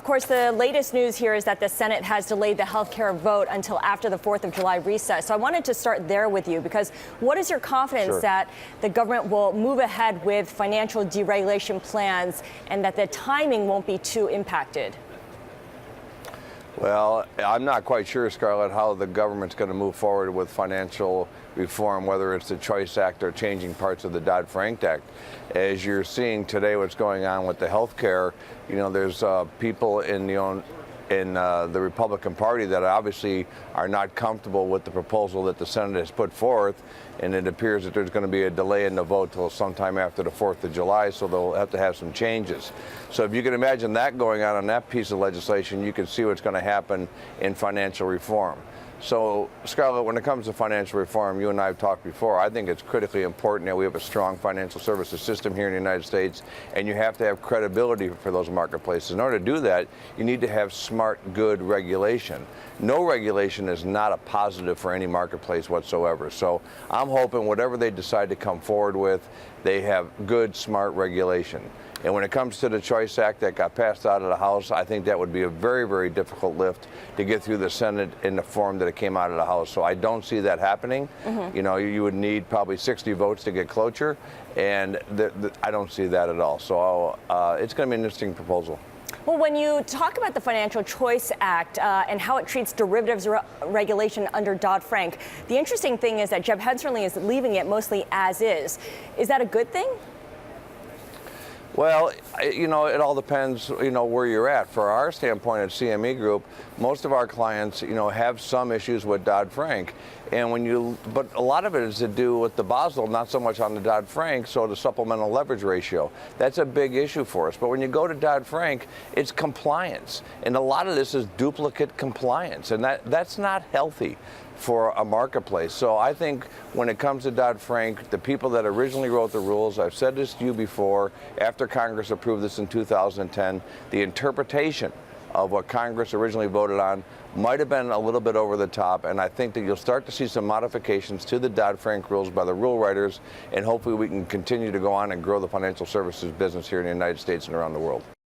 Of course, the latest news here is that the Senate has delayed the health care vote until after the 4th of July recess. So I wanted to start there with you, because what is your confidence that the government will move ahead with financial deregulation plans and that the timing won't be too impacted? Well, I'm not quite sure, Scarlett, how the government's going to move forward with financial reform, whether it's the Choice Act or changing parts of the Dodd-Frank Act. As you're seeing today, what's going on with the health care, there's people in the Republican Party that obviously are not comfortable with the proposal that the Senate has put forth, and it appears that there's going to be a delay in the vote till sometime after the 4th of July, so they'll have to have some changes. So if you can imagine that going on that piece of legislation, you can see what's going to happen in financial reform. So, Scarlett, when it comes to financial reform, you and I have talked before, I think it's critically important that we have a strong financial services system here in the United States, and you have to have credibility for those marketplaces. In order to do that, you need to have smart, good regulation. No regulation is not a positive for any marketplace whatsoever. So I'm hoping whatever they decide to come forward with, they have good, smart regulation. And when it comes to the Choice Act that got passed out of the House, I think that would be a very, very difficult lift to get through the Senate in the form that it came out of the House. So I don't see that happening. You would need probably 60 votes to get cloture, and I don't see that at all. So it's going to be an interesting proposal. Well, when you talk about the Financial Choice Act and how it treats derivatives regulation under Dodd-Frank, the interesting thing is that Jeb Hensarling is leaving it mostly as is. Is that a good thing? Well, it all depends, where you're at. For our standpoint at CME Group, most of our clients, have some issues with Dodd-Frank. And but a lot of it is to do with the Basel, not so much on the Dodd-Frank, so the supplemental leverage ratio. That's a big issue for us. But when you go to Dodd-Frank, it's compliance. And a lot of this is duplicate compliance, and that's not healthy for a marketplace. So I think when it comes to Dodd-Frank, the people that originally wrote the rules, I've said this to you before, after Congress approved this in 2010, the interpretation of what Congress originally voted on might have been a little bit over the top, and I think that you'll start to see some modifications to the Dodd-Frank rules by the rule writers, and hopefully we can continue to go on and grow the financial services business here in the United States and around the world.